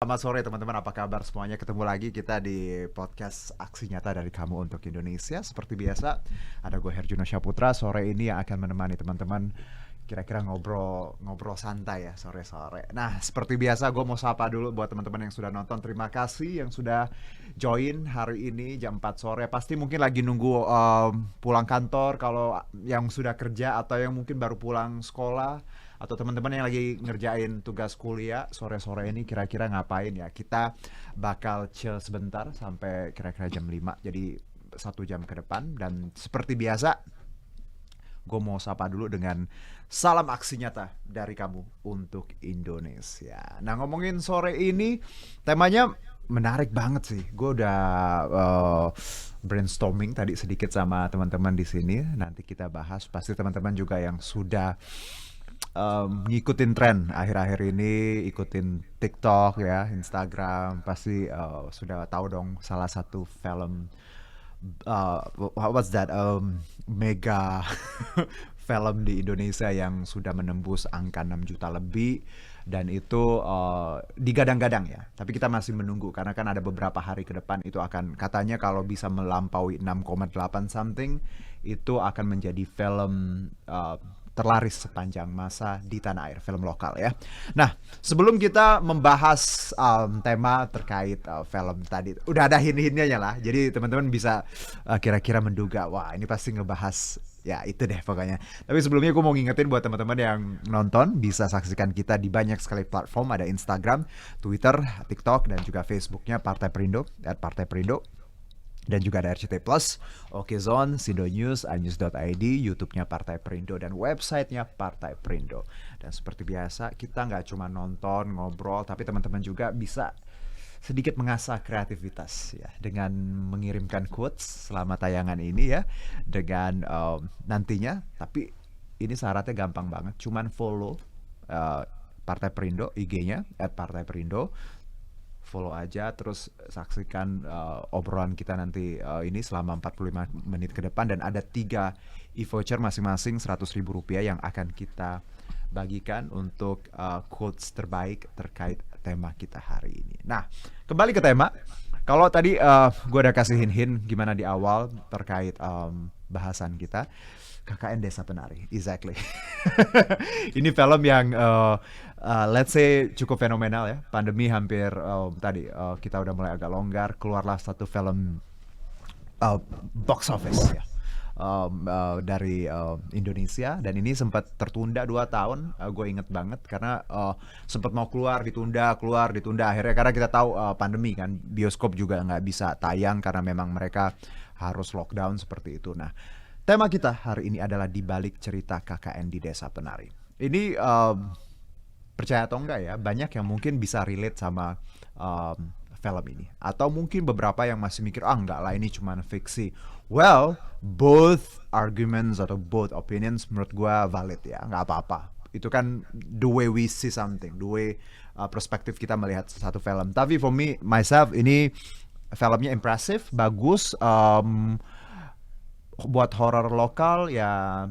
Selamat sore teman-teman, apa kabar semuanya? Ketemu lagi kita di podcast Aksi Nyata dari Kamu untuk Indonesia. Seperti biasa, ada gue Herjuno Syaputra. Sore ini yang akan menemani teman-teman kira-kira ngobrol santai ya sore-sore. Nah, seperti biasa gue mau sapa dulu buat teman-teman yang sudah nonton. Terima kasih yang sudah join hari ini jam 4 sore. Pasti mungkin lagi nunggu pulang kantor kalau yang sudah kerja atau yang mungkin baru pulang sekolah atau teman-teman yang lagi ngerjain tugas kuliah sore-sore ini kira-kira ngapain ya. Kita bakal chill sebentar sampai kira-kira jam 5. Jadi 1 jam ke depan. Dan seperti biasa gue mau sapa dulu dengan salam aksi nyata dari kamu untuk Indonesia. Nah, ngomongin sore ini temanya menarik banget sih. Gue udah brainstorming tadi sedikit sama teman-teman di sini. Nanti kita bahas. Pasti teman-teman juga yang sudah ngikutin tren akhir-akhir ini, ikutin TikTok ya, Instagram, pasti sudah tahu dong salah satu film what's that mega film di Indonesia yang sudah menembus angka 6 juta lebih, dan itu digadang-gadang ya. Tapi kita masih menunggu karena kan ada beberapa hari ke depan itu akan katanya kalau bisa melampaui 6,8 something itu akan menjadi film terlaris sepanjang masa di tanah air, film lokal ya. Nah, sebelum kita membahas tema terkait film tadi, udah ada hint-hintnya lah. Jadi teman-teman bisa kira-kira menduga, wah ini pasti ngebahas ya itu deh pokoknya. Tapi sebelumnya gue mau ngingetin buat teman-teman yang nonton bisa saksikan kita di banyak sekali platform, ada Instagram, Twitter, TikTok, dan juga Facebooknya Partai Perindo @partai-perindo. Dan juga ada RCT Plus, Okezone, Sindo News, iNews.id, YouTube-nya Partai Perindo, dan website-nya Partai Perindo. Dan seperti biasa, kita nggak cuma nonton, ngobrol, tapi teman-teman juga bisa sedikit mengasah kreativitas ya dengan mengirimkan quotes selama tayangan ini ya, dengan nantinya. Tapi ini syaratnya gampang banget, cuman follow Partai Perindo, IG-nya @partai-perindo. Follow aja, terus saksikan obrolan kita nanti ini selama 45 menit ke depan. Dan ada 3 e-voucher masing-masing Rp100.000 yang akan kita bagikan untuk quotes terbaik terkait tema kita hari ini. Nah, kembali ke tema. Kalau tadi gue udah kasih hint-hint gimana di awal terkait bahasan kita, KKN Desa Penari, exactly. Ini film yang let's say cukup fenomenal ya. Pandemi hampir tadi kita udah mulai agak longgar, keluarlah satu film box office ya dari Indonesia, dan ini sempat tertunda 2 tahun. Gue inget banget karena sempat mau keluar ditunda akhirnya karena kita tahu pandemi kan, bioskop juga nggak bisa tayang karena memang mereka harus lockdown seperti itu. Nah, tema kita hari ini adalah di balik cerita KKN di Desa Penari. Ini percaya atau enggak ya, banyak yang mungkin bisa relate sama film ini. Atau mungkin beberapa yang masih mikir, enggak lah ini cuma fiksi. Well, both arguments atau both opinions menurut gue valid ya, nggak apa-apa. Itu kan the way we see something, the way perspektif kita melihat satu film. Tapi for me, myself, ini filmnya impressive, bagus, buat horor lokal ya,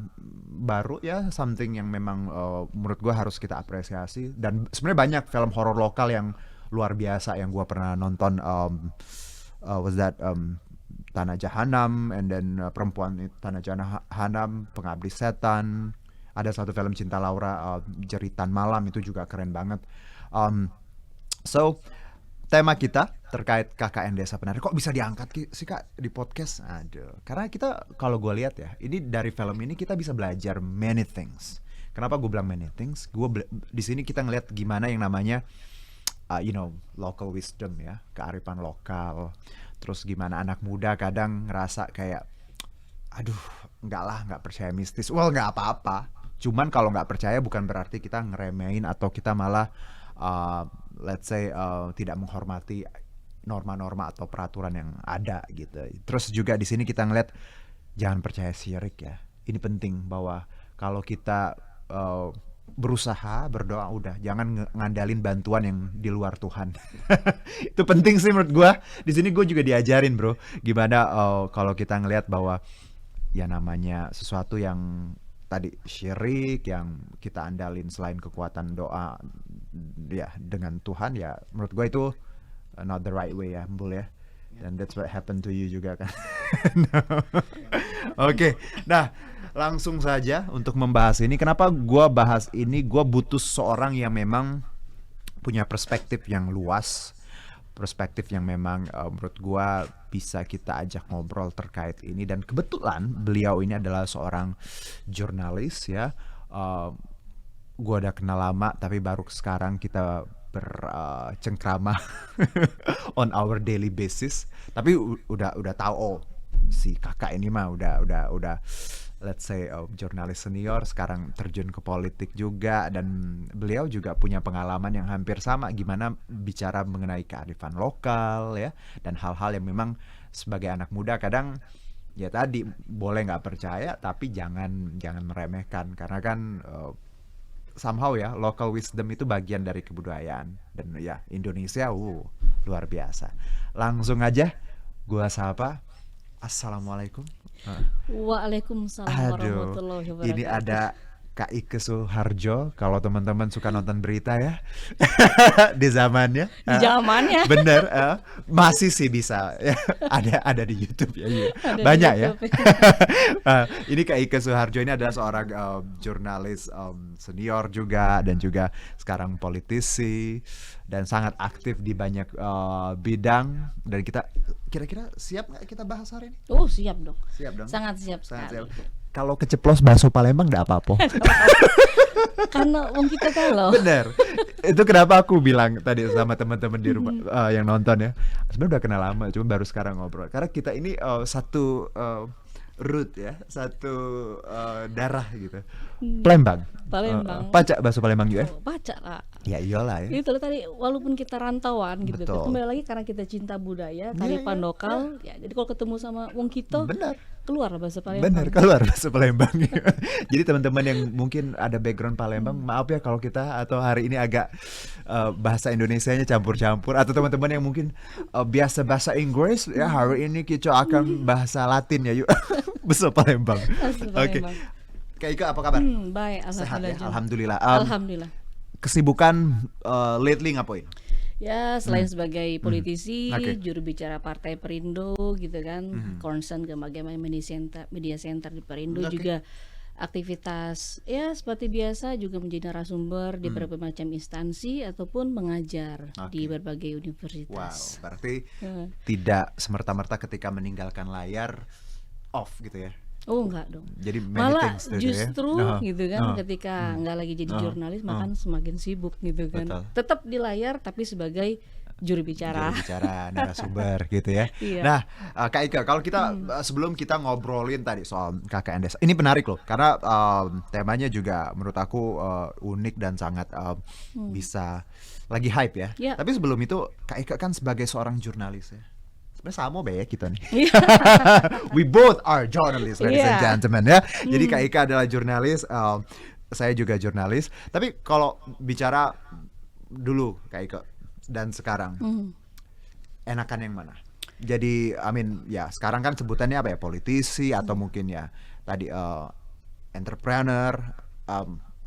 baru ya, something yang memang menurut gue harus kita apresiasi. Dan sebenarnya banyak film horor lokal yang luar biasa yang gue pernah nonton. Was that Tanah Jahanam, and then Perempuan Tanah Jahanam, Pengabdi Setan. Ada satu film Cinta Laura, Jeritan Malam, itu juga keren banget. So tema kita terkait KKN Desa Penari kok bisa diangkat sih Kak di podcast? Aduh, karena kita kalau gue lihat ya, ini dari film ini kita bisa belajar many things. Kenapa gue bilang many things? Di sini kita ngelihat gimana yang namanya local wisdom ya, kearifan lokal. Terus gimana anak muda kadang ngerasa kayak, aduh, nggak percaya mistis. Well, nggak apa-apa. Cuman kalau nggak percaya bukan berarti kita ngeremehin atau kita malah let's say tidak menghormati norma-norma atau peraturan yang ada gitu. Terus juga di sini kita ngeliat jangan percaya syirik ya. Ini penting bahwa kalau kita berusaha berdoa, udah jangan ngandalin bantuan yang di luar Tuhan. Itu penting sih menurut gue. Di sini gue juga diajarin gimana kalau kita ngeliat bahwa ya namanya sesuatu yang tadi syirik yang kita andalin selain kekuatan doa ya dengan Tuhan, ya menurut gue itu not the right way ya, Mbul ya. Dan that's what happened to you juga kan. No. Oke, nah langsung saja untuk membahas ini. Kenapa gue bahas ini? Gue butuh seorang yang memang punya perspektif yang luas, perspektif yang memang menurut gue bisa kita ajak ngobrol terkait ini. Dan kebetulan beliau ini adalah seorang jurnalis ya. Gue udah kenal lama, tapi baru sekarang kita bercengkrama on our daily basis. Tapi udah tahu, oh si kakak ini mah udah let's say jurnalis senior, sekarang terjun ke politik juga, dan beliau juga punya pengalaman yang hampir sama gimana bicara mengenai kearifan lokal ya, dan hal-hal yang memang sebagai anak muda kadang ya tadi boleh nggak percaya tapi jangan meremehkan, karena kan somehow ya local wisdom itu bagian dari kebudayaan, dan ya Indonesia luar biasa. Langsung aja gua sapa. Assalamualaikum. Waalaikumsalam warahmatullahi wabarakatuh. Ini ada Kak Ike Suharjo, kalau teman-teman suka nonton berita ya. Di zamannya. Di zamannya. Bener, masih sih bisa. ada di YouTube ya. Ada banyak di ya. Ini Kak Ike Suharjo ini adalah seorang jurnalis senior juga, dan juga sekarang politisi, dan sangat aktif di banyak bidang. Dan kita kira-kira siap nggak kita bahas hari ini? Oh siap dong. Siap dong. Sangat siap sekali. Kalau keceplos bakso Palembang nggak apa-apa. Karena kita kalau. Bener. Itu kenapa aku bilang tadi sama teman-teman di rumah yang nonton ya. Sebenarnya udah kenal lama, cuma baru sekarang ngobrol. Karena kita ini satu root ya, satu darah gitu. Palembang. Pacak bakso Palembang juga. Oh, pacak lah. Ya iyalah ya. Itu tadi walaupun kita rantauan gitu. Betul. Kembali lagi karena kita cinta budaya, kearifan lokal. Ya, jadi kalau ketemu sama wong kita, benar. Keluar bahasa Palembang. Benar, keluar bahasa Palembang. Jadi teman-teman yang mungkin ada background Palembang, maaf ya kalau kita atau hari ini agak bahasa Indonesianya campur-campur, atau teman-teman yang mungkin biasa bahasa Inggris ya, hari ini kita akan bahasa Latin ya, yuk. Bahasa Palembang. Oke. Kak Ika apa kabar? Baik, sehat ya, alhamdulillah. Alhamdulillah. Kesibukan lately ngapain? Ya selain sebagai politisi, juru bicara Partai Perindo gitu kan, concern ke bagaimana media center di Perindo, juga aktivitas ya seperti biasa, juga menjadi narasumber di berbagai macam instansi ataupun mengajar di berbagai universitas. Wow, berarti tidak semerta-merta ketika meninggalkan layar off gitu ya? Oh enggak dong. Jadi malah justru ya? Gitu kan, ketika enggak lagi jadi jurnalis, makan semakin sibuk gitu kan. Betul. Tetap di layar tapi sebagai juru bicara, narasumber gitu ya. Iya. Nah, Kak Ika, kalau kita sebelum kita ngobrolin tadi soal KKN Desa, ini menarik loh, karena temanya juga menurut aku unik dan sangat bisa lagi hype ya. Yeah. Tapi sebelum itu, Kak Ika kan sebagai seorang jurnalis ya. Sama ya kita nih. We both are journalists, ladies and gentlemen ya. Jadi Kak Ika adalah jurnalis, saya juga jurnalis. Tapi kalau bicara dulu Kak Ika dan sekarang, enakan yang mana? Jadi, ya sekarang kan sebutannya apa ya, politisi atau mungkin ya tadi entrepreneur.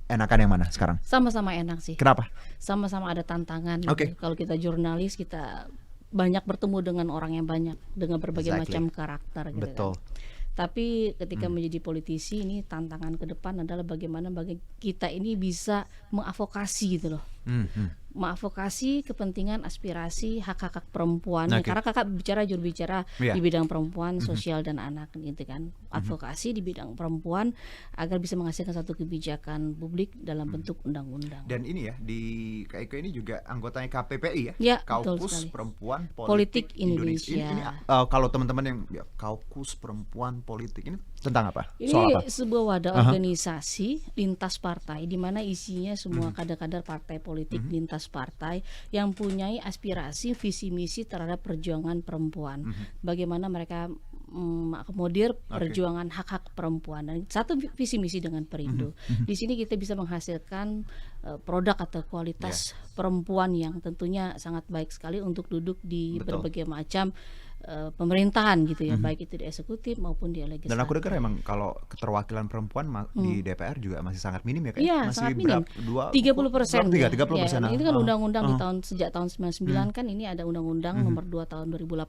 Enakan yang mana sekarang? Sama-sama enak sih. Kenapa? Sama-sama ada tantangan. Gitu. Kalau kita jurnalis, kita banyak bertemu dengan orang yang banyak, dengan berbagai macam karakter gitu. Betul. Kan. Tapi ketika menjadi politisi, ini tantangan ke depan adalah bagaimana kita ini bisa mengadvokasi gitu loh. Mengadvokasi kepentingan, aspirasi, hak-hak perempuan. Karena kakak juru bicara di bidang perempuan, sosial dan anak gitu kan. Advokasi di bidang perempuan agar bisa menghasilkan satu kebijakan publik dalam bentuk undang-undang. Dan ini ya, di KIK ini juga anggotanya KPPI ya? Ya, Kaukus Perempuan Politik Indonesia. Ini kalau teman-teman yang Kaukus Perempuan Politik ini tentang apa? Ini soal apa? Sebuah wadah organisasi lintas partai di mana isinya semua kader-kader partai politik lintas partai yang punya aspirasi, visi misi terhadap perjuangan perempuan. Bagaimana mereka mengakomodir perjuangan hak-hak perempuan, dan satu visi misi dengan Perindo. Di sini kita bisa menghasilkan produk atau kualitas perempuan yang tentunya sangat baik sekali untuk duduk di berbagai macam pemerintahan gitu ya, baik itu di eksekutif maupun di legislatif. Dan aku dengar emang kalau keterwakilan perempuan di DPR juga masih sangat minim ya, kayak Iya, masih sangat minim. 30%. 30%. Ya, Ini kan undang-undang sejak tahun 99 kan ini ada undang-undang nomor 2 tahun 2018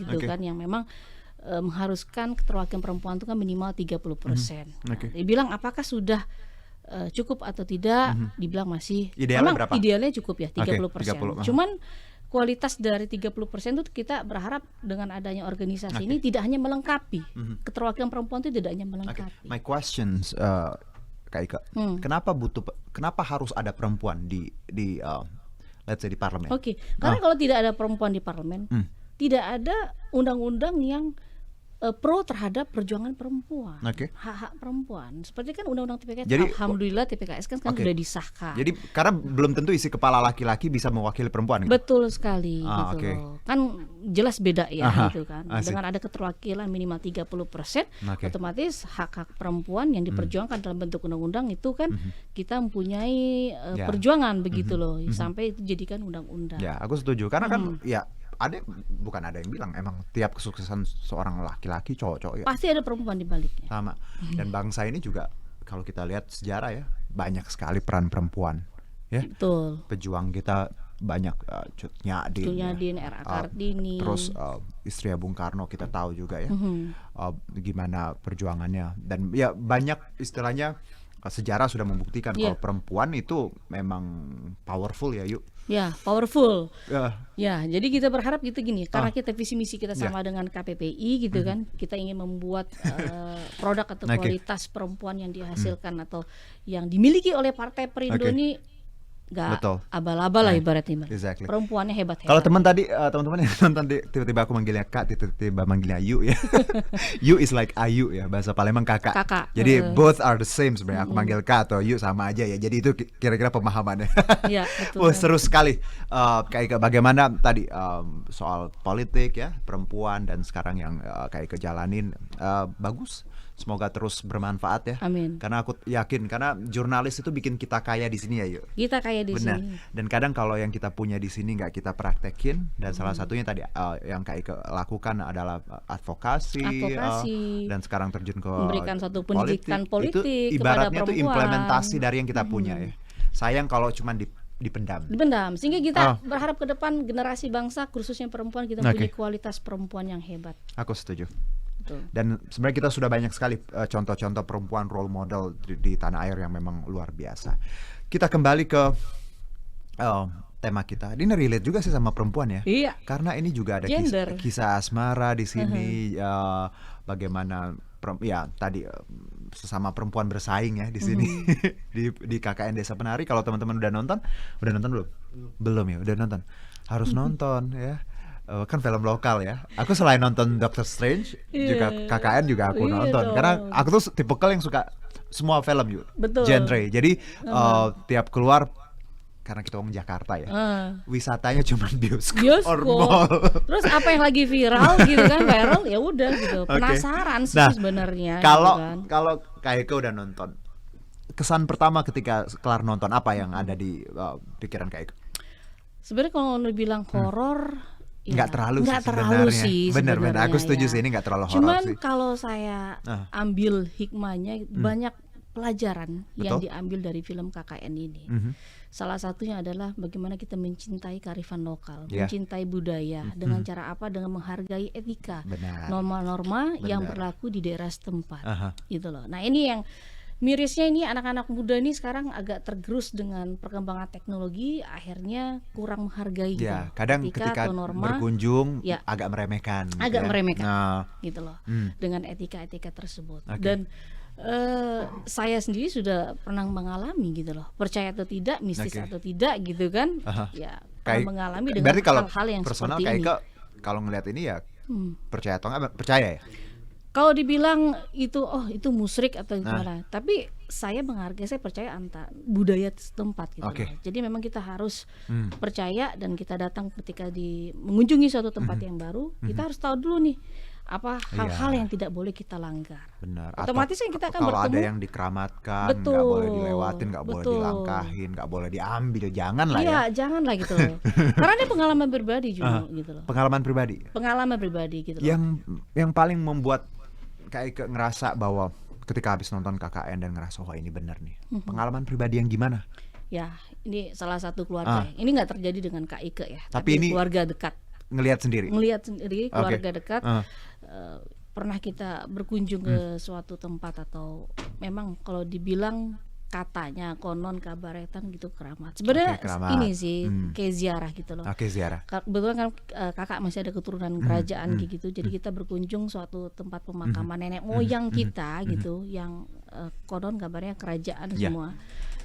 gitu kan, yang memang mengharuskan keterwakilan perempuan itu kan minimal 30%. Dia bilang apakah sudah cukup atau tidak? Dibilang masih. Idealnya Memang berapa? idealnya cukup ya 30%. 30. Cuman kualitas dari 30% itu kita berharap dengan adanya organisasi ini tidak hanya melengkapi. Keterwakilan perempuan itu tidak hanya melengkapi. My questions, Kak Ika, kenapa harus ada perempuan di let's say di parlemen? Karena kalau tidak ada perempuan di parlemen, tidak ada undang-undang yang pro terhadap perjuangan perempuan, hak-hak perempuan. Seperti kan undang-undang TPKS, Jadi, alhamdulillah TPKS kan sudah disahkan. Jadi karena belum tentu isi kepala laki-laki bisa mewakili perempuan gitu? Betul sekali gitu loh. Kan jelas beda ya gitu kan. Asik. Dengan ada keterwakilan minimal 30%, otomatis hak-hak perempuan yang diperjuangkan dalam bentuk undang-undang itu kan kita mempunyai perjuangan begitu loh, sampai itu jadikan undang-undang. Ya, aku setuju karena kan ya bukan ada yang bilang emang tiap kesuksesan seorang laki-laki cowok-cowok ya pasti ada perempuan di baliknya. sama. Dan bangsa ini juga kalau kita lihat sejarah ya banyak sekali peran perempuan ya. Betul. Pejuang kita banyak, Cut Nyak-din, R.A. Kartini. terus istri Bung Karno kita tahu juga ya gimana perjuangannya, dan ya banyak istilahnya sejarah sudah membuktikan kalau perempuan itu memang powerful ya yuk. Ya, powerful. Ya, jadi kita berharap gitu gini, karena kita visi misi kita sama dengan KPPI gitu kan, kita ingin membuat produk atau kualitas perempuan yang dihasilkan atau yang dimiliki oleh Partai Perindo ini nggak abal-abal lah ibaratnya. Exactly. Perempuannya hebat-hebat. Kalau teman-teman yang nonton tiba-tiba aku manggilnya Kak, tiba-tiba manggilnya Yu ya. Yu is like Ayu ya, bahasa Palembang kakak. Jadi both are the same sebenarnya. Aku manggil Kak atau Yu sama aja ya. Jadi itu kira-kira pemahamannya. Iya, betul. Seru sekali. Kayak bagaimana tadi soal politik ya, perempuan dan sekarang yang kayak kejalanin bagus. Semoga terus bermanfaat ya. Amin. Karena aku yakin, karena jurnalis itu bikin kita kaya di sini ya yuk. Kita kaya di sini. Dan kadang kalau yang kita punya di sini nggak kita praktekin, dan salah satunya tadi yang kayak lakukan adalah advokasi. Dan sekarang terjun ke memberikan suatu pendidikan politik itu ibaratnya tuh implementasi dari yang kita punya ya. Sayang kalau cuma dipendam. Sehingga kita berharap ke depan generasi bangsa khususnya perempuan kita mempunyai kualitas perempuan yang hebat. Aku setuju. Dan sebenarnya kita sudah banyak sekali contoh-contoh perempuan role model di tanah air yang memang luar biasa. Kita kembali ke tema kita. Ini relate juga sih sama perempuan ya. Iya. Karena ini juga ada kisah asmara di sini. Bagaimana tadi sesama perempuan bersaing ya di sini di KKN Desa Penari. Kalau teman-teman udah nonton belum? Belum ya, udah nonton. Harus nonton ya. Kan film lokal ya. Aku selain nonton Doctor Strange juga KKN juga aku nonton. Karena aku tuh tipikal yang suka semua film yuk. Genre. Jadi tiap keluar, karena kita orang Jakarta ya, wisatanya cuma bioskop or mall. Terus apa yang lagi viral gitu kan, viral ya udah gitu. Penasaran sih sebenarnya. Kalau kayak udah nonton, kesan pertama ketika kelar nonton apa yang ada di pikiran kayak? Sebenarnya kalau dibilang horor nggak terlalu sih bener aku setuju sih, ini nggak terlalu horor cuman sih. Kalau saya ambil hikmahnya, banyak pelajaran yang diambil dari film KKN ini. Salah satunya adalah bagaimana kita mencintai kearifan lokal, mencintai budaya dengan cara apa, dengan menghargai etika, norma-norma yang berlaku di daerah setempat gitu loh. Nah ini yang mirisnya, ini anak-anak muda ini sekarang agak tergerus dengan perkembangan teknologi, akhirnya kurang menghargai kadang ketika berkunjung agak meremehkan gitu loh, dengan etika-etika tersebut. Dan saya sendiri sudah pernah mengalami gitu loh, percaya atau tidak, mistis atau tidak gitu kan, mengalami dengan hal-hal yang personal, seperti ini. Kalau ngelihat ini ya percaya atau nggak percaya ya? Kalau dibilang itu musyrik atau gimana, tapi saya menghargai, saya percaya budaya setempat gitu loh. Jadi memang kita harus percaya, dan kita datang ketika mengunjungi suatu tempat yang baru, kita harus tahu dulu nih hal-hal Iya. yang tidak boleh kita langgar. Benar. Otomatis kan kita akan kalau ada bertemu. yang dikeramatkan, nggak Betul, boleh dilewatin, nggak boleh betul. dilangkahin, nggak boleh diambil, jangan lah ya. Iya, janganlah gitu loh. Karena ini pengalaman pribadi juga gitu loh. Pengalaman pribadi. Pengalaman pribadi gitu loh. Yang paling membuat kayak ngerasa bahwa ketika habis nonton KKN dan ngerasa wah ini benar nih. Pengalaman pribadi yang gimana? Ya, ini salah satu keluarga. Ini nggak terjadi dengan Kak Ike ya, Tapi ini keluarga dekat. Ngelihat sendiri. Ngelihat sendiri keluarga Oke. dekat. Pernah kita berkunjung ke suatu tempat atau memang kalau dibilang katanya konon kabaretan gitu keramat. Sebenarnya Oke, keramat. ini sih kayak ziarah gitu loh. Oke, ziarah. Kebetulan kan kakak masih ada keturunan kerajaan kayak gitu, jadi kita berkunjung suatu tempat pemakaman nenek moyang kita gitu, yang konon kabarnya kerajaan Ya. semua,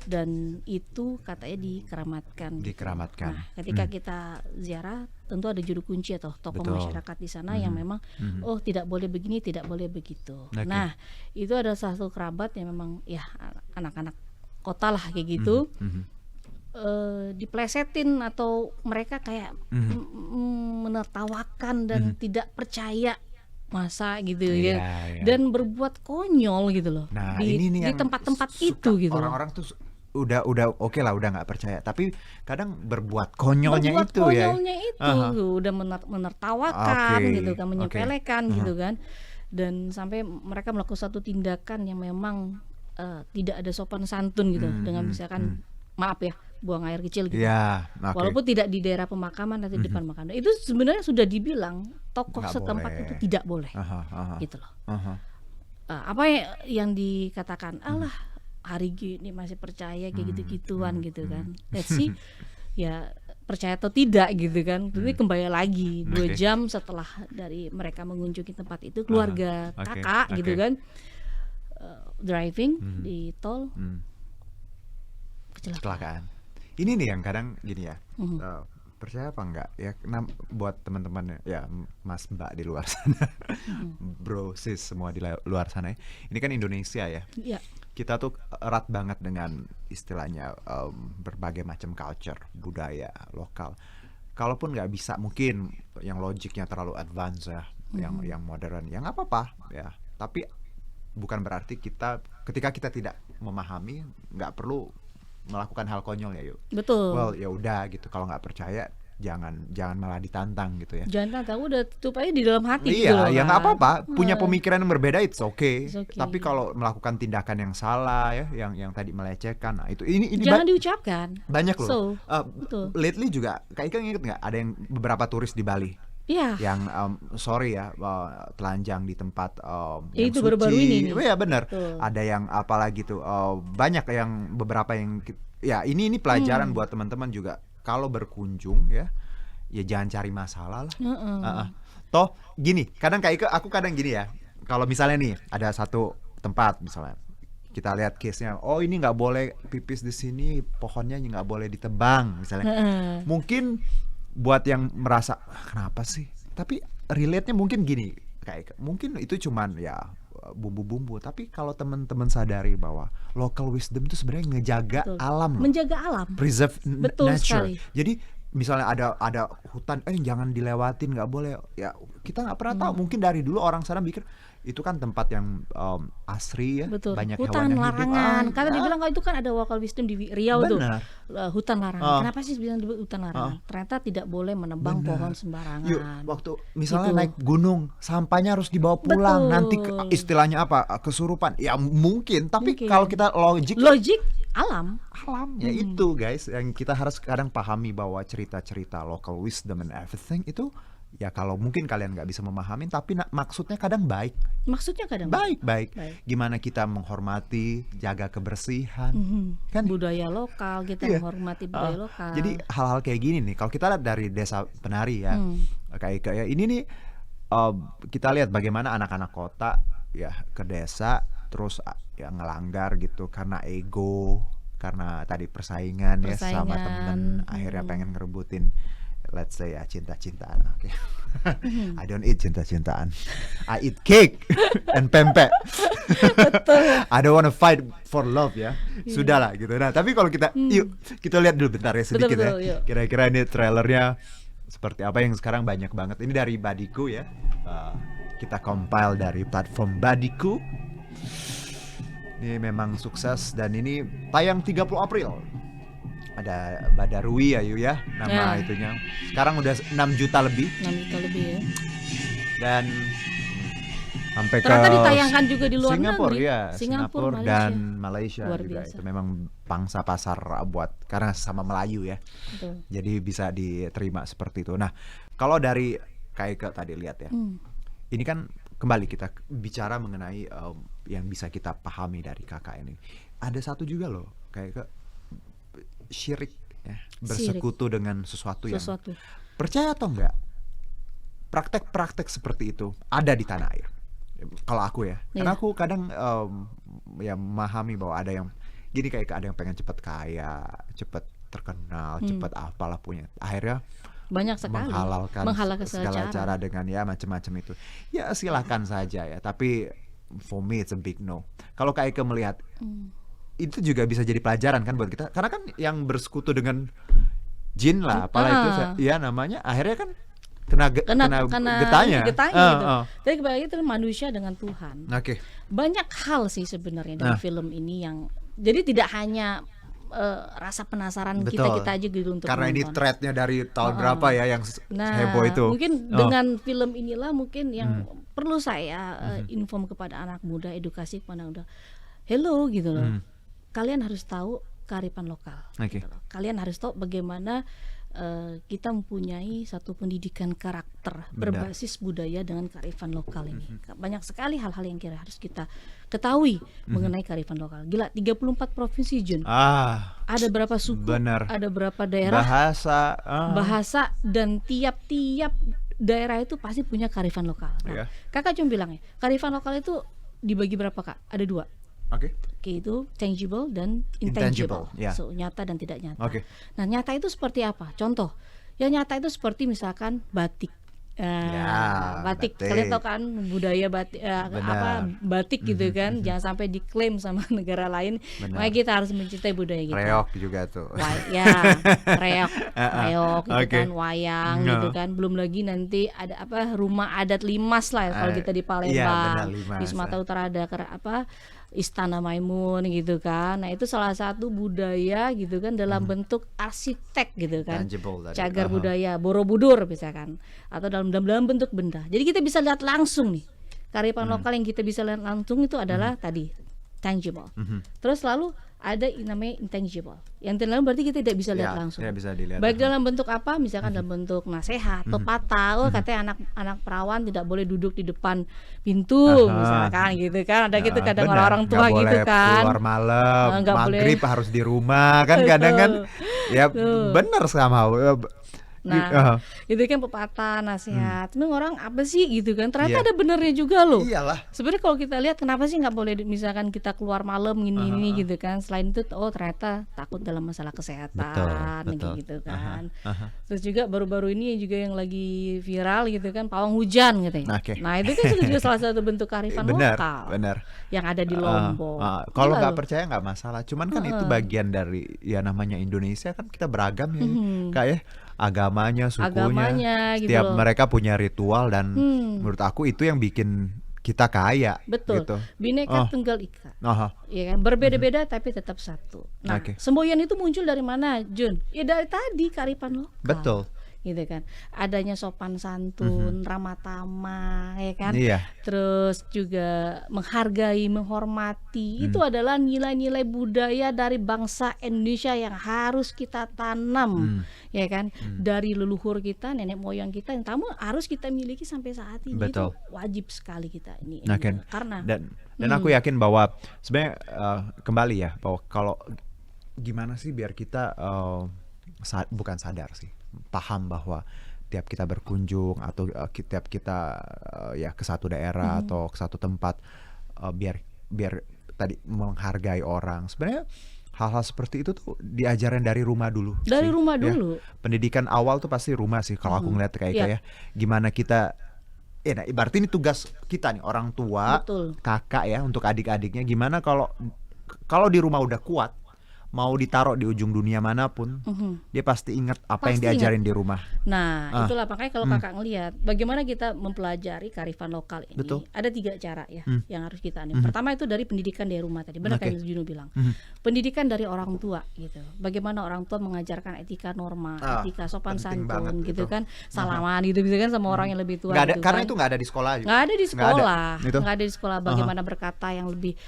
dan itu katanya dikeramatkan. Gitu. Dikeramatkan. Nah, ketika kita ziarah, tentu ada juru kunci atau tokoh Betul. masyarakat di sana yang memang oh tidak boleh begini, tidak boleh begitu. Oke. Nah, itu ada satu kerabat yang memang ya anak-anak kota lah kayak gitu. Diplesetin atau mereka kayak menertawakan dan tidak percaya masa gitu Iya, ya, iya. dan berbuat konyol gitu loh Nah, di ini nih yang tempat-tempat suka itu gitu loh. orang-orang tuh udah oke lah, udah nggak percaya, tapi kadang berbuat konyolnya Berbuat itu konyolnya ya. itu udah menertawakan Oke, gitu kan, oke. menyepelekan gitu kan, dan sampai mereka melakukan satu tindakan yang memang tidak ada sopan santun gitu, dengan misalkan maaf ya, buang air kecil gitu. Iya, oke. Walaupun tidak di daerah pemakaman atau di depan pemakaman, itu sebenarnya sudah dibilang tokoh Nggak setempat boleh. itu tidak boleh Aha. gitu loh. Aha. Apa yang dikatakan alah hari gini masih percaya kayak gitu-gituan gitu kan, let's see ya percaya atau tidak gitu kan. Tapi kembali lagi 2 Oke. jam setelah dari mereka mengunjungi tempat itu, keluarga Oke, kakak gitu oke. kan, driving di tol, kecelakaan. Kecelakaan. Ini nih yang kadang gini ya. Percaya apa enggak ya, buat teman-teman ya, Mas Mbak di luar sana, bro sis semua di luar sana ya. Ini kan Indonesia ya. Ya, Kita tuh erat banget dengan istilahnya berbagai macam culture, budaya lokal. Kalaupun nggak bisa, mungkin yang logiknya terlalu advance ya, yang modern, yang nggak apa-apa ya. Tapi bukan berarti ketika kita tidak memahami, nggak perlu melakukan hal konyol ya, yuk. betul. Well, ya udah gitu. Kalau nggak percaya, jangan malah ditantang gitu ya. Jangan tahu, udah tutup aja di dalam hati gitu loh. Iya, ya nggak kan. apa-apa. Punya pemikiran yang berbeda, it's okay. It's okay. Tapi kalau melakukan tindakan yang salah ya, yang tadi melecehkan, nah itu ini Jangan diucapkan. banyak loh. So, betul. Lately juga, kayak kan inget nggak? Ada yang beberapa turis di Bali Iya. yang sorry ya, telanjang di tempat Ya, yang itu suci. baru-baru ini nih. Iya benar. Betul. Ada yang apalagi tuh, banyak yang beberapa yang ya ini pelajaran buat teman-teman juga. Kalau berkunjung ya jangan cari masalah lah. Toh gini, kadang kayak aku kadang gini ya. Kalau misalnya nih ada satu tempat misalnya, kita lihat case-nya, oh ini nggak boleh pipis di sini, pohonnya nggak boleh ditebang misalnya. Mungkin buat yang merasa kenapa sih, tapi relate-nya mungkin gini, kayak mungkin itu cuman ya bumbu-bumbu, tapi kalau teman-teman sadari bahwa local wisdom itu sebenarnya ngejaga Betul. alam loh. Menjaga alam. Preserve Betul nature. sekali. Jadi misalnya ada hutan, jangan dilewatin, nggak boleh. Ya kita nggak pernah tahu. Mungkin dari dulu orang sana pikir itu kan tempat yang asri ya, Betul. banyak Hutan hewan yang larangan. hidup. Karena dibilang kalau itu kan ada local wisdom di Riau tuh. Benar. Hutan larangan. Kenapa sih bilang disebut hutan larangan? Ternyata tidak boleh menebang Benar. pohon sembarangan. Yuk, waktu misalnya Gitu. naik gunung, sampahnya harus dibawa pulang. Betul. Nanti istilahnya apa? Kesurupan. Ya mungkin, tapi Mungkin. kalau kita logik alam. ya itu guys, yang kita harus kadang pahami bahwa cerita-cerita local wisdom and everything itu ya kalau mungkin kalian nggak bisa memahami, tapi maksudnya kadang baik. Maksudnya kadang Baik. Baik. Gimana kita menghormati, jaga kebersihan, kan? budaya lokal, kita Iya. menghormati budaya lokal. Jadi hal-hal kayak gini nih, kalau kita lihat dari desa penari ya, kayak ini nih, kita lihat bagaimana anak-anak kota ya ke desa, terus ya ngelanggar gitu karena ego, karena tadi persaingan ya sama temen, akhirnya pengen ngerebutin, let's say ya cinta-cintaan. Oke. I don't eat cinta-cintaan. I eat cake and pempek. I don't wanna fight for love ya. Sudahlah gitu. Nah, tapi kalau yuk kita lihat dulu bentar ya sedikit Betul, ya. yuk. Kira-kira ini trailernya seperti apa yang sekarang banyak banget. Ini dari Badiku ya. kita compile dari platform Badiku. Ini memang sukses dan ini tayang 30 April. Ada Badarui Ayu ya nama itunya. Sekarang udah 6 juta lebih. 6 juta lebih ya. Dan sampai Ternyata ke ditayangkan juga di luar Singapura, negeri. ya, Singapura, dan Malaysia Luar juga. biasa. Itu memang pangsa pasar buat karena sama Melayu ya. Betul. Jadi bisa diterima seperti itu. Nah, kalau dari kayak tadi lihat ya. Ini kan kembali kita bicara mengenai yang bisa kita pahami dari kakak ini. Ada satu juga loh kayak syirik ya, bersekutu dengan sesuatu yang percaya atau enggak, praktek-praktek seperti itu ada di tanah air. Kalau aku ya, karena aku kadang ya memahami bahwa ada yang gini kayak ada yang pengen cepat kaya, cepat terkenal, cepat apalah punya. Akhirnya banyak sekali menghalalkan segala cara dengan ya macam-macam itu. Ya silahkan saja ya, tapi for me it's a big no. Kalau kayak melihat itu juga bisa jadi pelajaran kan buat kita, karena kan yang bersekutu dengan jin lah apalah itu ya namanya, akhirnya kan kena getahnya gitu. Tapi kembali itu manusia dengan Tuhan. Banyak hal sih sebenarnya dari film ini yang jadi tidak hanya rasa penasaran kita aja gitu untuk karena menonton. Ini threadnya dari tahun berapa ya yang heboh itu. Mungkin dengan film inilah mungkin yang perlu saya inform kepada anak muda, edukasi kepada anak muda. Hello gitu loh. Kalian harus tahu kearifan lokal. Gitu loh. Kalian harus tahu bagaimana kita mempunyai satu pendidikan karakter berbasis budaya dengan kearifan lokal ini. Banyak sekali hal-hal yang kira harus kita ketahui mengenai kearifan lokal. Gila, 34 provinsi Jun. Ada berapa suku, ada berapa daerah, bahasa dan tiap-tiap daerah itu pasti punya kearifan lokal. Nah, kakak cuma bilang ya, kearifan lokal itu dibagi berapa kak? Ada 2. Itu tangible dan intangible. So nyata dan tidak nyata. Nah, nyata itu seperti apa? Contoh, yang nyata itu seperti misalkan batik. Batik. Kalian tahu kan budaya batik batik gitu kan. Jangan sampai diklaim sama negara lain. Makanya kita harus mencintai budaya kita. Reok juga tuh. Reok gitu kan, wayang gitu kan. Belum lagi nanti ada rumah adat Limas lah kalau kita di Palembang. Di Sumatera Utara ada Istana Maimun gitu kan. Nah, itu salah satu budaya gitu kan dalam bentuk arsitek gitu kan. Cagar budaya, Borobudur misalkan, atau dalam bentuk benda. Jadi kita bisa lihat langsung nih. Kearifan lokal yang kita bisa lihat langsung itu adalah tadi tangible. Terus lalu ada namanya intangible. Yang tangible berarti kita tidak bisa lihat langsung. Bisa dilihat. Baik dalam bentuk apa? Misalkan dalam bentuk nasihat, pepatah. Katanya anak perawan tidak boleh duduk di depan pintu, misalkan gitu kan. Ada gitu kadang orang tua gitu kan. Keluar malam, maghrib harus di rumah kan kadang kan. Ya benar sama. Nah, itu kan pepatah, nasihat. Memang orang apa sih gitu kan? Ternyata ada benernya juga loh. Iyalah. Sebenarnya kalau kita lihat kenapa sih nggak boleh misalkan kita keluar malam gini gitu kan? Selain itu, ternyata takut dalam masalah kesehatan gitu kan. Terus juga baru-baru ini juga yang lagi viral gitu kan, pawang hujan gitu ya. Nah, itu kan juga salah satu bentuk kearifan lokal. Yang ada di Lombok. Kalau nggak percaya nggak masalah. Cuman kan itu bagian dari ya namanya Indonesia kan kita beragam ya. Kayak agamanya, sukunya, gitu setiap loh. mereka punya ritual dan menurut aku itu yang bikin kita kaya. Betul. Gitu. Bineka Tunggal Ika. Ya kan, berbeda-beda tapi tetap satu. Nah, semboyan itu muncul dari mana, Jun? Ya dari tadi kearifan lokal. Betul. Gitu kan, adanya sopan santun, ramah tamah, ya kan, terus juga menghargai, menghormati, itu adalah nilai-nilai budaya dari bangsa Indonesia yang harus kita tanam, ya kan, dari leluhur kita, nenek moyang kita, yang harus kita miliki sampai saat ini. Itu wajib sekali kita ini. Karena dan aku yakin bahwa sebenarnya kembali ya bahwa kalau gimana sih biar kita bukan sadar sih, paham bahwa tiap kita berkunjung atau tiap kita ya ke satu daerah atau ke satu tempat biar tadi menghargai orang. Sebenarnya hal-hal seperti itu tuh diajarin dari rumah dulu. Rumah dulu. Pendidikan awal tuh pasti rumah sih kalau aku ngeliat kayak gimana kita nah berarti ini tugas kita nih orang tua, kakak ya, untuk adik-adiknya gimana kalau di rumah udah kuat, mau ditaruh di ujung dunia manapun, dia pasti ingat apa yang Pasti diajarin di rumah. Nah, itulah makanya kalau kakak ngelihat bagaimana kita mempelajari kearifan lokal ini. Betul. Ada 3 cara ya yang harus kita ambil. Pertama itu dari pendidikan dari rumah tadi. Benar Oke. kan Juno bilang. Pendidikan dari orang tua gitu. Bagaimana orang tua mengajarkan etika norma, etika sopan penting santun banget gitu itu. kan, salaman gitu kan sama orang yang lebih tua Nggak ada, gitu karena kan. itu nggak ada di sekolah. Nggak ada di sekolah, Itu. nggak ada di sekolah. Bagaimana berkata yang lebih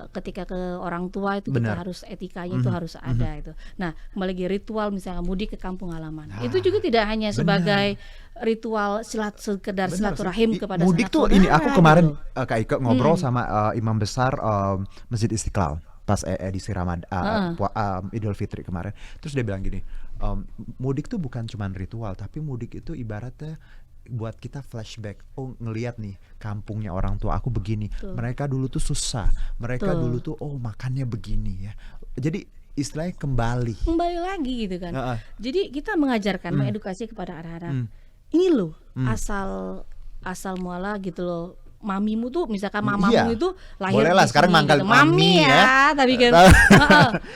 ketika ke orang tua itu kita Benar. harus etikanya itu harus ada itu. Nah, kembali lagi ritual misalnya mudik ke kampung halaman. Itu juga tidak hanya sebagai ritual sekedar Benar silaturahim sih. kepada Mudik sanak tuh ini saudara aku kemarin gitu. Kak Ika ngobrol sama imam besar Masjid Istiqlal pas edisi Idul Fitri kemarin. Terus dia bilang gini, mudik tuh bukan cuma ritual, tapi mudik itu ibaratnya buat kita flashback. Oh, ngelihat nih kampungnya orang tua aku begini. Betul. Mereka dulu tuh susah. Mereka Betul. dulu tuh makannya begini ya. Jadi istilahnya kembali. Kembali lagi gitu kan. Jadi kita mengajarkan, mengedukasi kepada anak-anak. Ini loh asal muala gitu loh. Mamimu tuh misalkan mamamu Iya. itu lahir Boleh lah, di sekarang sini manggil gitu. mami ya. Tapi kan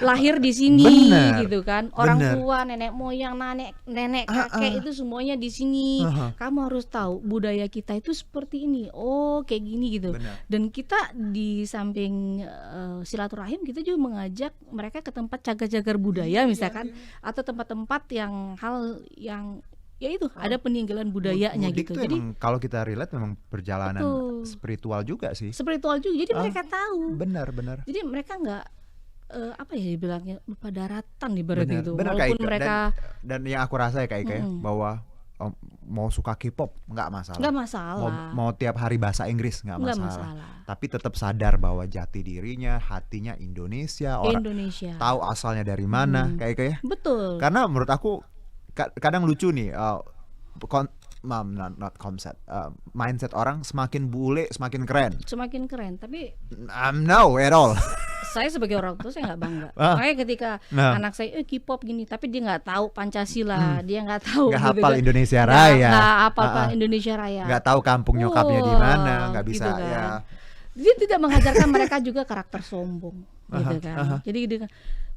lahir di sini Bener, gitu kan. Orang bener. tua, nenek moyang, nenek kakek itu semuanya di sini. Kamu harus tahu budaya kita itu seperti ini. Oh, kayak gini gitu. Bener. Dan kita di samping silaturahim kita juga mengajak mereka ke tempat jaga-jagar budaya misalkan atau tempat-tempat yang hal yang ya itu ada peninggalan budayanya Mudik gitu. tuh Jadi emang kalau kita relate memang perjalanan Betul. spiritual juga sih. spiritual juga. Jadi mereka tahu. Benar. Jadi mereka nggak apa ya dibilangnya lupa daratan ibaratnya gitu. Benar Kak Walaupun Ika. mereka Dan yang aku rasa ya Kak Ika ya, bahwa mau suka K-pop nggak masalah. nggak masalah. Mau tiap hari bahasa Inggris nggak Nggak masalah. masalah. Tapi tetap sadar bahwa jati dirinya, hatinya Indonesia, orang Indonesia. tahu asalnya dari mana Kak Ika ya. Betul. Karena menurut aku kadang lucu nih not concept mindset orang semakin bule semakin keren. Semakin keren. Tapi No at all. saya sebagai orang tua saya nggak bangga. Makanya ketika anak saya K-pop gini, tapi dia nggak tahu Pancasila, dia nggak tahu. Nggak gitu hafal kan. Indonesia Raya. Nggak hafal Indonesia Raya. Nggak tahu kampung nyokapnya di mana, nggak bisa gitu kan. ya. Dia tidak mengajarkan mereka juga karakter sombong, gitu kan. Jadi dia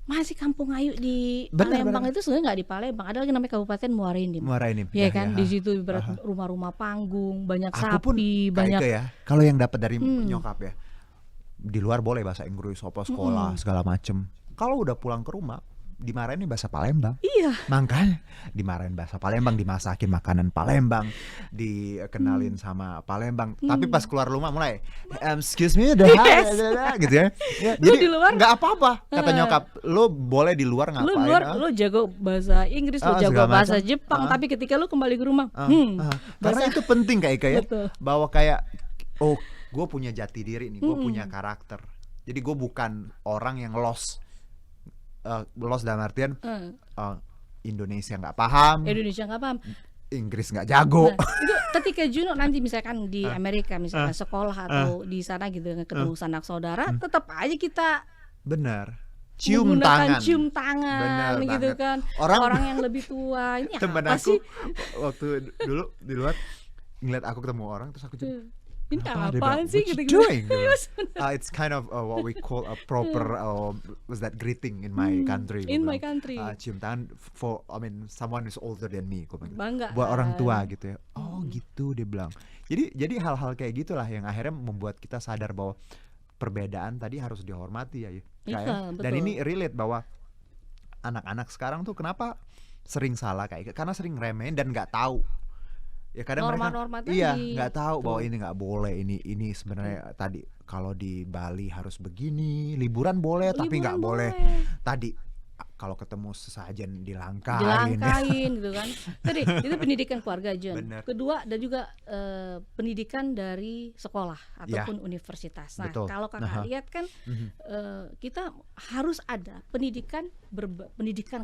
masih kampung ayu di Palembang itu sebenarnya nggak di Palembang, ada lagi namanya Kabupaten Muara Enim. Ya kan, di situ ibarat rumah-rumah panggung, banyak Aku pun sapi, kayak banyak ya. Kalau yang dapat dari nyokap ya, di luar boleh bahasa Inggris, apa sekolah segala macem. Kalau udah pulang ke rumah, dimarahin bahasa Palembang. Iya. Makanya dimarahin bahasa Palembang, dimasakin makanan Palembang, dikenalin sama Palembang. Tapi pas keluar rumah mulai, excuse me, gitu ya. Jadi di luar nggak apa-apa, kata nyokap. Lo boleh di luar lu ngapain? lu jago bahasa Inggris, lu jago segala bahasa macam. Jepang, tapi ketika lu kembali ke rumah, Karena itu penting kayak ya, Betul. bahwa kayak gue punya jati diri nih, gue punya karakter. Jadi gue bukan orang yang lost dalam artian Indonesia nggak paham, Indonesia nggak paham. Inggris nggak jago. Nah, itu ketika Juno nanti misalkan di Amerika misalkan sekolah atau di sana gitu ketemu sanak saudara, tetap aja kita Benar. Cium menggunakan tangan. cium tangan Benar gitu banget. kan. Orang yang lebih tua ini temen apa aku sih? waktu dulu di luar ngeliat aku ketemu orang terus aku juga Ini "Kenapa?" Dia apaan bilang, sih "What you gitu-gitu. doing?" Dia bilang. It's kind of what we call a proper was that greeting in my country. In Gua my bilang. country. Cium tangan someone is older than me. Gua bilang. Bangga Buat orang kan. tua gitu ya. Oh gitu dia bilang. Jadi hal-hal kayak gitulah yang akhirnya membuat kita sadar bahwa perbedaan tadi harus dihormati ya. Iya, Dan betul. ini relate bahwa anak-anak sekarang tuh kenapa sering salah kayak karena sering remehin dan nggak tahu. Ya kadang Norma-norma mereka iya tadi. nggak tahu bahwa Betul. ini nggak boleh, ini sebenarnya tadi kalau di Bali harus begini, liburan boleh tapi nggak boleh. Tadi kalau ketemu sesajen dilangkain. Gitu kan. Tadi itu pendidikan keluarga John. Bener. Kedua dan juga pendidikan dari sekolah ataupun universitas. Nah, betul. kalau kakak lihat kan kita harus ada pendidikan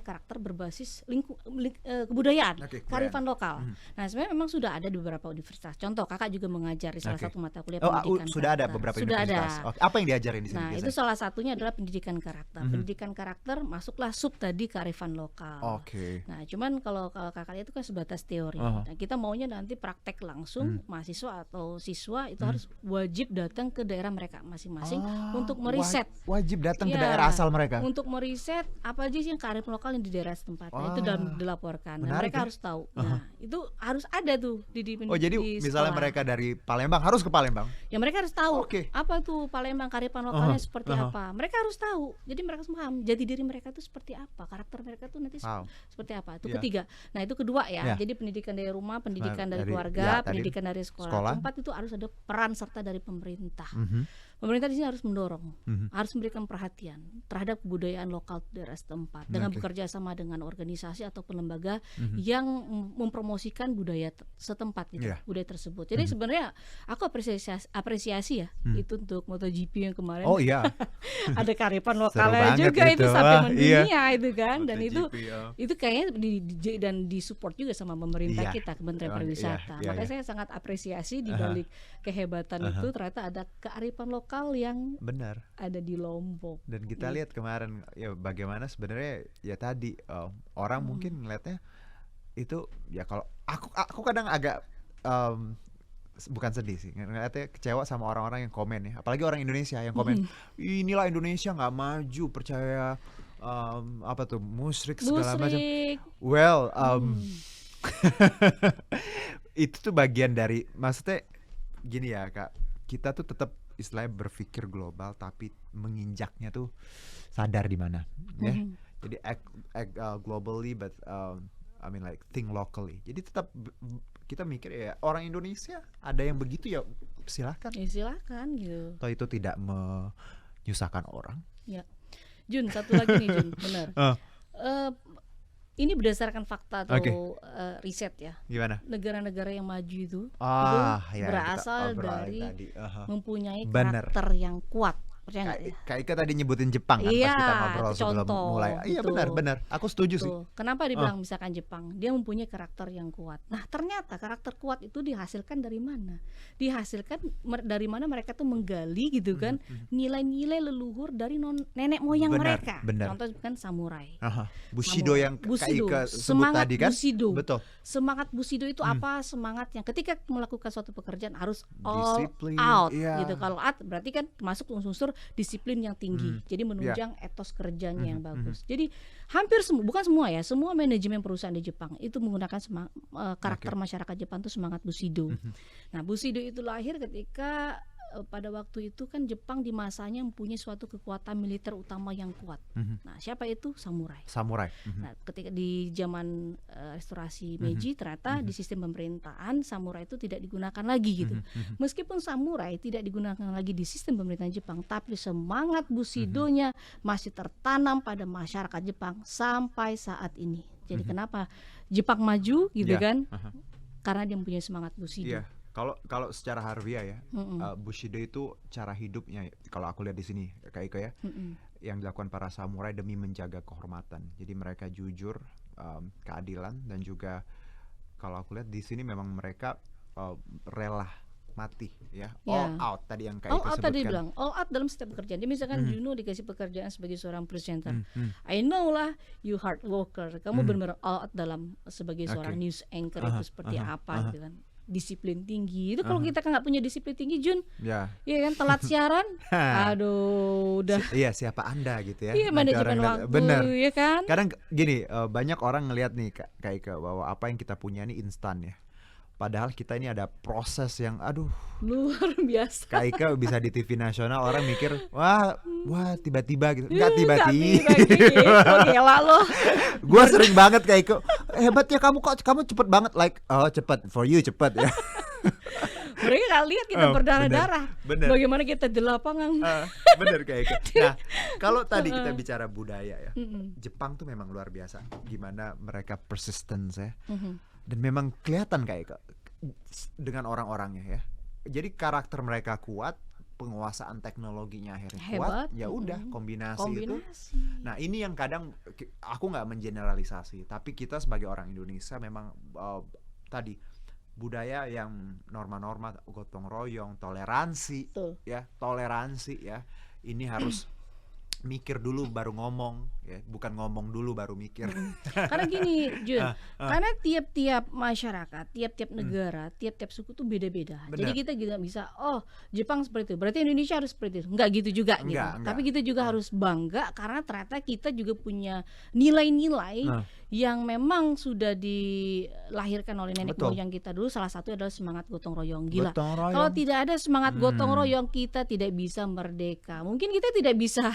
karakter berbasis kebudayaan, Oke, kearifan lokal. Nah, sebenarnya memang sudah ada di beberapa universitas. Contoh, kakak juga mengajar di salah Oke. satu mata kuliah Oh, pendidikan sudah ada karakter. beberapa Sudah universitas. ada. Oke, apa yang diajarin di sini Nah, biasanya? itu salah satunya adalah pendidikan karakter. Pendidikan karakter masuklah sub tadi kearifan lokal. Oke. Nah, cuman kalau kakak lihat itu kan sebatas teori. Aha. Nah, kita maunya nanti praktek langsung mahasiswa atau siswa itu harus wajib datang ke daerah mereka masing-masing untuk meriset. Wajib datang ke Iya, daerah asal mereka. untuk meriset apa aja sih yang kearifan lokal yang di daerah setempat. Nah, itu dilaporkan. Nah, menarik mereka ya. harus tahu. Nah, itu harus ada tuh di Oh, jadi di misalnya sekolah. mereka dari Palembang harus ke Palembang. Ya mereka harus tahu Oke. apa tuh Palembang kearifan lokalnya seperti apa. Mereka harus tahu. Jadi mereka harus paham jati diri mereka tuh seperti apa, karakter mereka tuh nanti Wow. seperti apa. Itu Iya. ketiga. Nah, itu kedua ya. Iya. Jadi pendidikan dari rumah, pendidikan Nah, dari dari- keluarga, ya, tadi pendidikan dari sekolah. sekolah. Keempat itu harus ada peran serta dari pemerintah. Mhm. Pemerintah di sini harus mendorong, harus memberikan perhatian terhadap kebudayaan lokal daerah setempat dengan Oke. bekerja sama dengan organisasi ataupun lembaga yang mempromosikan budaya setempat gitu, Iya. budaya tersebut. Jadi sebenarnya aku apresiasi ya itu untuk MotoGP yang kemarin. Oh iya. Ada kearifan Seru lokalnya banget juga itu itu. sampai Wah, mendunia iya. itu kan, dan itu MotoGP, ya. itu kayaknya dan disupport juga sama pemerintah Iya. kita, Kementerian Oh, Pariwisata. iya, Makanya iya. saya sangat apresiasi di balik kehebatan itu ternyata ada kearifan lokal yang Benar. ada di Lombok. Dan kita lihat kemarin ya bagaimana sebenarnya ya tadi orang mungkin ngelihatnya itu ya, kalau aku kadang agak bukan sedih sih, ngeliatnya kecewa sama orang-orang yang komen ya, apalagi orang Indonesia yang komen inilah Indonesia nggak maju, percaya apa tuh musyrik segala macam. Musrik. Well, itu tuh bagian dari, maksudnya gini ya Kak, kita tuh tetap istilahnya berpikir global tapi menginjaknya tuh sadar di mana ya. Jadi act globally but I mean like think locally. Jadi tetap kita mikir ya orang Indonesia ada yang begitu ya silahkan. Ya silakan gitu. Toh itu tidak menyusahkan orang. Ya. Jun, satu lagi nih Jun, benar. Ini berdasarkan fakta atau Oke. riset ya. Gimana? Negara-negara yang maju itu Ya, berasal kita obrolin dari tadi. mempunyai Bener. karakter yang kuat. Percaya nggak ya? Kak Ika tadi nyebutin Jepang kan Iya, pas kita ngobrol itu sebelum contoh, mulai. Iya gitu. benar, aku setuju sih. Tuh, kenapa dibilang misalkan Jepang? Dia mempunyai karakter yang kuat. Nah, ternyata karakter kuat itu dihasilkan dari mana? Dihasilkan dari mana mereka tuh menggali gitu kan nilai-nilai leluhur dari nenek moyang Benar, mereka. benar. Contoh kan samurai. Aha, Bushido Samurai. yang Kak Bushido, Ika sebut semangat tadi kan? Bushido. Betul. Semangat Bushido itu apa? Semangatnya ketika melakukan suatu pekerjaan harus all Disiplin, out iya. gitu. Kalau out berarti kan masuk unsur disiplin yang tinggi. Jadi menunjang etos kerjanya yang bagus. Jadi hampir semua, bukan semua ya, semua manajemen perusahaan di Jepang itu menggunakan karakter masyarakat Jepang itu semangat Bushido. Nah, Bushido itu lahir ketika pada waktu itu kan Jepang di masanya mempunyai suatu kekuatan militer utama yang kuat. Nah, siapa itu? Samurai. Samurai. Nah, ketika di zaman restorasi Meiji ternyata di sistem pemerintahan samurai itu tidak digunakan lagi gitu. Meskipun samurai tidak digunakan lagi di sistem pemerintahan Jepang, tapi semangat Bushido-nya masih tertanam pada masyarakat Jepang sampai saat ini. Jadi kenapa Jepang maju gitu Ya, kan? Karena dia mempunyai semangat Bushido. Iya. Kalau secara harfiah ya, Bushido itu cara hidupnya. Kalau aku lihat di sini Kak Ika ya, yang dilakukan para samurai demi menjaga kehormatan. Jadi mereka jujur, keadilan, dan juga kalau aku lihat di sini memang mereka rela mati ya, all out tadi yang Kak All Ika out tadi sebutkan. bilang, all out dalam setiap pekerjaan. Dia misalkan Juno dikasih pekerjaan sebagai seorang presenter. I know lah, you hard worker. Kamu benar-benar all out dalam sebagai seorang news anchor itu seperti apa gitu kan. Disiplin tinggi. Itu kalau kita kan nggak punya disiplin tinggi, Jun, Ya. ya kan telat siaran. Aduh, udah. Iya, siapa Anda gitu ya. Iya, Nanti manajemen orang lihat, waktu, bener. ya kan? Kadang gini, banyak orang ngelihat nih Kak Ika bahwa apa yang kita punya ini instan ya. Padahal kita ini ada proses yang aduh, Luar biasa. Kak Ika bisa di TV nasional orang mikir, wah tiba-tiba gitu. Enggak Nggak tiba-tiba. gitu. Oh, gila lo. Gua sering banget Kak Ika, hebat ya kamu, kok kamu cepet banget, like oh cepet for you cepet ya. Mereka nggak lihat kita berdarah-darah. bener. Bagaimana kita di lapangan. Bener Kak Ika. Nah, kalau tadi kita bicara budaya ya, Jepang tuh memang luar biasa. Gimana mereka persistence ya. Dan memang kelihatan kayak dengan orang-orangnya ya. Jadi karakter mereka kuat, penguasaan teknologinya akhirnya Hebat. kuat. Ya udah kombinasi itu. Kombinasi. Nah ini yang kadang aku nggak mengeneralisasi, tapi kita sebagai orang Indonesia memang tadi budaya yang norma-norma gotong royong, toleransi, Betul. ya toleransi ya. Ini harus mikir dulu baru ngomong, ya, bukan ngomong dulu baru mikir. Karena gini, Jun, Ah, ah, karena tiap-tiap masyarakat, tiap-tiap negara, tiap-tiap suku tuh beda-beda. Jadi bener. kita juga bisa, oh Jepang seperti itu, berarti Indonesia harus seperti itu. Enggak gitu juga gitu. Enggak, enggak. Tapi kita juga Ah, harus bangga karena ternyata kita juga punya nilai-nilai nah, yang memang sudah dilahirkan oleh nenek betul. moyang kita dulu. Salah satu adalah semangat gotong royong. Gila. Gotong Kalau royong. tidak ada semangat gotong Hmm. royong, kita tidak bisa merdeka. Mungkin kita tidak bisa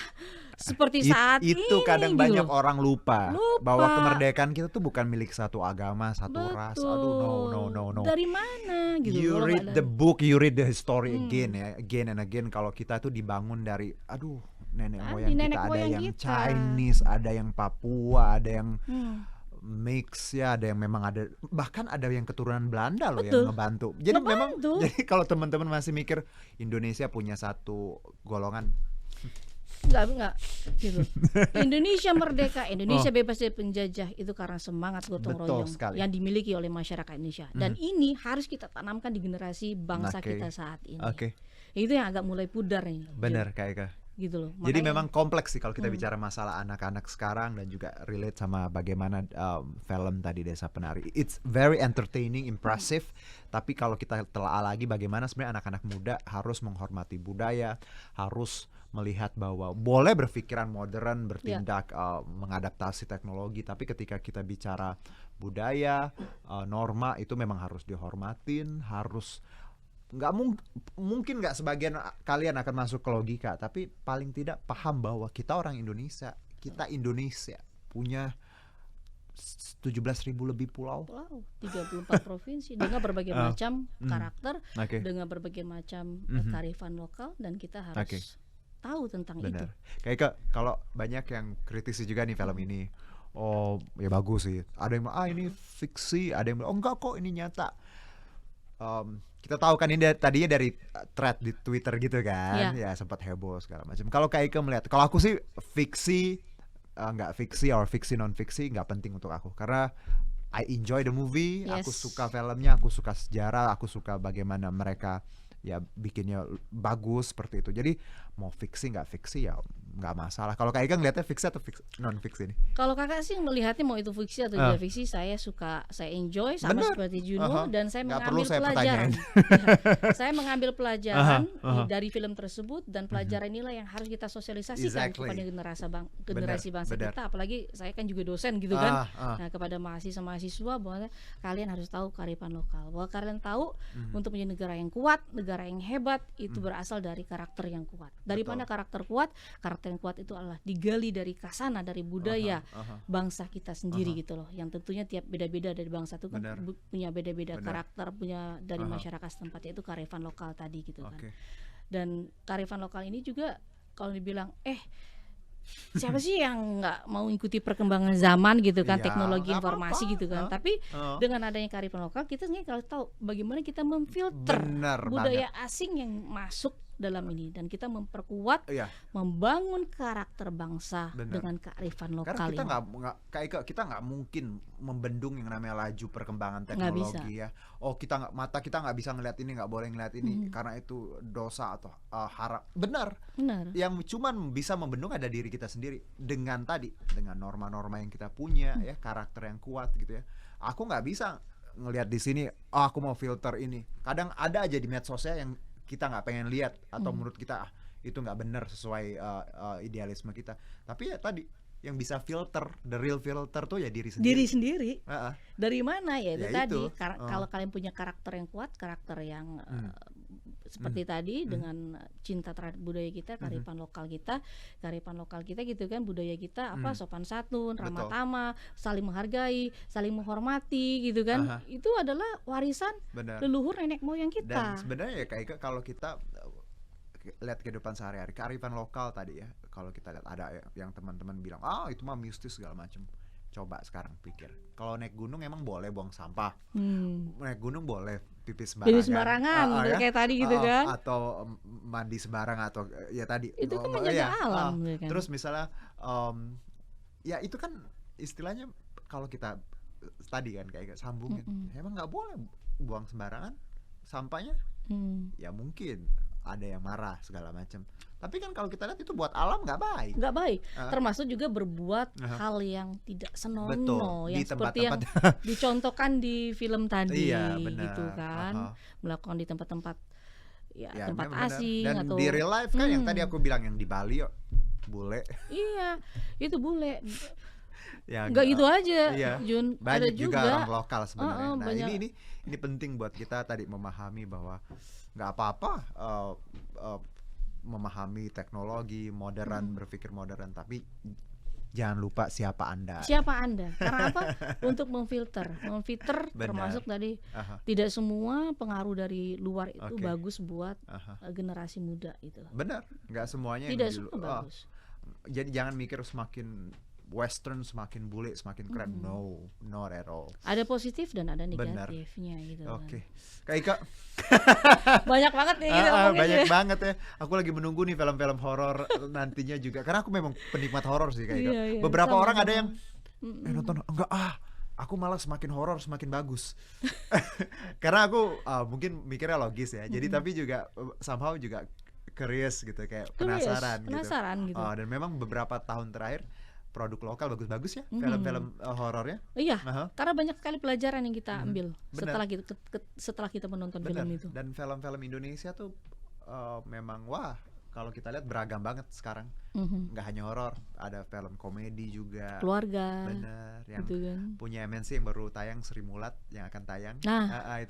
seperti saat Itu ini kadang gitu banyak loh. orang lupa bahwa Lupa. kemerdekaan kita tuh bukan milik satu agama, satu ras. Aduh, no, no, Betul. no, no. Dari mana gitu You kalau nggak read the dari book, you read the history again, hmm, ya, again and again. Kalau kita tuh dibangun dari, aduh, nenek tadi moyang kita, nenek ada moyang yang kita. Chinese, ada yang Papua, ada yang Hmm, mix, ya, ada yang memang ada, bahkan ada yang keturunan Belanda loh yang betul. ngebantu. Jadi memang, Ngebantu. jadi kalau teman-teman masih mikir Indonesia punya satu golongan, Enggak gitu. Indonesia merdeka, Indonesia oh, bebas dari penjajah itu karena semangat gotong betul royong sekali. yang dimiliki oleh masyarakat Indonesia. Dan Mhm. ini harus kita tanamkan di generasi bangsa Oke, kita saat ini. oke, Itu yang agak mulai pudar nih, Jun. benar Kak Eka. Gitu loh. Jadi Makanya memang kompleks sih kalau kita hmm, bicara masalah anak-anak sekarang, dan juga relate sama bagaimana film tadi Desa Penari. It's very entertaining, impressive. Tapi kalau kita telah lagi bagaimana sebenarnya anak-anak muda harus menghormati budaya, harus melihat bahwa boleh berpikiran modern, ya, bertindak mengadaptasi teknologi. Tapi ketika kita bicara budaya, norma itu memang harus dihormatin, harus nggak mungkin nggak sebagian kalian akan masuk ke logika, tapi paling tidak paham bahwa kita orang Indonesia, kita Indonesia punya 17.000 lebih pulau. wow, 34 provinsi dengan berbagai Ah, macam karakter, oke, dengan berbagai macam mhm, kearifan lokal, dan kita oke, harus tahu tentang itu. benar. Kayak kalau banyak yang kritisi juga nih film ini, oh ya bagus sih. Ada yang bilang, ini fiksi, ada yang bilang, oh enggak kok ini nyata. Kita tahu kan ini tadinya dari thread di Twitter gitu kan, Ya, ya sempat heboh segala macam. Kalau Kak Ika melihat, kalau aku sih fiksi, nggak fiksi or fiksi non fiksi nggak penting untuk aku, karena I enjoy the movie, aku suka yes. filmnya, aku suka sejarah, aku suka bagaimana mereka ya bikinnya bagus seperti itu. Jadi mau fiksi nggak fiksi ya nggak masalah. Kalau Kak Ika ngeliatnya fiksi atau non fiksi nih? Kalau kakak sih melihatnya mau itu fiksi atau Ah, tidak fiksi, saya suka, saya enjoy sama benar. seperti Juno, Aha. dan saya Nggak perlu mengambil saya pertanyain. pelajaran. Ya, saya mengambil Aha, pelajaran aha. dari film tersebut, dan Mhm. pelajaran inilah yang harus kita sosialisasikan kepada Exactly. generasi Benar, bangsa benar. kita. Apalagi saya kan juga dosen gitu kan. Ah. Nah, kepada mahasiswa-mahasiswa bahwa kalian harus tahu kearifan lokal. Bahwa kalian tahu Mhm, untuk menjadi negara yang kuat, negara yang hebat itu mhm. berasal dari karakter yang kuat. Dari Betul. mana karakter kuat? Karakter yang kuat itu adalah digali dari kasana, dari budaya Aha. bangsa kita sendiri Aha. gitu loh. Yang tentunya tiap beda-beda dari bangsa itu kan Benar, punya beda-beda benar. karakter, punya dari Aha. masyarakat setempat, yaitu kearifan lokal tadi gitu kan. Oke. Dan kearifan lokal ini juga kalau dibilang siapa sih yang nggak mau ikuti perkembangan zaman gitu kan, Ya, teknologi nggak informasi apa-apa. gitu kan. Hah? Tapi Oh, dengan adanya kearifan lokal, kita sebenarnya kalau tahu bagaimana kita memfilter benar banget. budaya asing yang masuk dalam ini, dan kita memperkuat, Iya, membangun karakter bangsa benar. dengan kearifan Karena lokal kita ini. kita nggak mungkin membendung yang namanya laju perkembangan Nggak bisa. teknologi, ya. Oh, mata kita nggak bisa ngeliat ini, nggak boleh ngeliat ini Mhm. karena itu dosa atau haram. Benar. Benar. Yang cuman bisa membendung ada diri kita sendiri dengan norma-norma yang kita punya, ya, karakter yang kuat gitu ya. Aku nggak bisa ngelihat di sini, aku mau filter ini. Kadang ada aja di medsosnya yang kita nggak pengen lihat, atau menurut kita itu nggak benar sesuai idealisme kita. Tapi ya tadi yang bisa filter, the real filter tuh ya diri Diri sendiri. sendiri. Heeh. Dari mana ya? Itu Ya tadi itu. kalau kalian punya karakter yang kuat, karakter yang Hmm. seperti tadi, Hmm. dengan cinta terhadap budaya kita, kearifan lokal kita gitu kan, budaya kita apa, Hmm. sopan santun, ramah Betul. tamah, saling menghargai, saling menghormati gitu kan. Aha. Itu adalah warisan Benar. leluhur nenek moyang Dan kita. sebenarnya ya kayak kalau kita lihat kehidupan sehari-hari, kearifan lokal tadi ya, kalau kita lihat ada yang teman-teman bilang itu mah mistis segala macam. Coba sekarang pikir, kalau naik gunung emang boleh buang sampah, naik gunung boleh pipis Jadi sembarangan, sembarangan kayak tadi gitu kan. atau mandi sembarang, atau ya tadi Itu kan menjaga ya, alam gitu kan. terus misalnya ya itu kan istilahnya, kalau kita tadi kan kayak sambungin, emang nggak boleh buang sembarangan sampahnya. Hmm. Ya mungkin ada yang marah segala macam. Tapi kan kalau kita lihat itu buat alam nggak baik. Nggak baik, Ah. termasuk juga berbuat Aha. hal yang tidak senonoh, Betul, yang di seperti yang tempat-tempat dicontohkan di film tadi, iya benar. gitu kan, Aha. melakukan di tempat-tempat ya Ya tempat memang benar. asing Dan atau di real life kan yang tadi aku bilang yang di Bali yuk bule iya itu bule, yang nggak gitu aja, iya, Jun, ada banyak juga juga orang lokal sebenarnya. Nah banyak. ini penting buat kita tadi memahami bahwa nggak apa-apa memahami teknologi modern, berpikir modern, tapi jangan lupa siapa Anda. Siapa Anda? Karena apa? Untuk memfilter Benar. termasuk tadi Aha, tidak semua pengaruh dari luar itu Oke. bagus buat aha. generasi muda itu. Benar, nggak semuanya yang Tidak di semua bagus. jadi jangan mikir semakin western semakin bule semakin keren. No, not at all. Ada positif dan ada Benar. negatifnya gitu. Oke, Kak Ika, Banyak banget nih kita ngomongin banyak ya. banget ya. Aku lagi menunggu nih film-film horor nantinya juga. Karena aku memang penikmat horor sih Kak Ika. Iya, iya, Beberapa sama, orang ada sama. yang nonton enggak aku malah semakin horor semakin bagus. Karena aku mungkin mikirnya logis ya. Jadi tapi juga somehow juga curious gitu kayak penasaran gitu. Dan memang beberapa tahun terakhir produk lokal bagus-bagus ya film-film horornya. Iya, Aha. karena banyak sekali pelajaran yang kita ambil Benar. setelah kita menonton Benar. film itu. Dan film-film Indonesia tuh memang wah kalau kita lihat beragam banget sekarang. Mhm. Nggak hanya horor, ada film komedi juga. Keluarga. Bener, yang gitu kan. punya MNC yang baru tayang Sri Mulat yang akan tayang. Nah.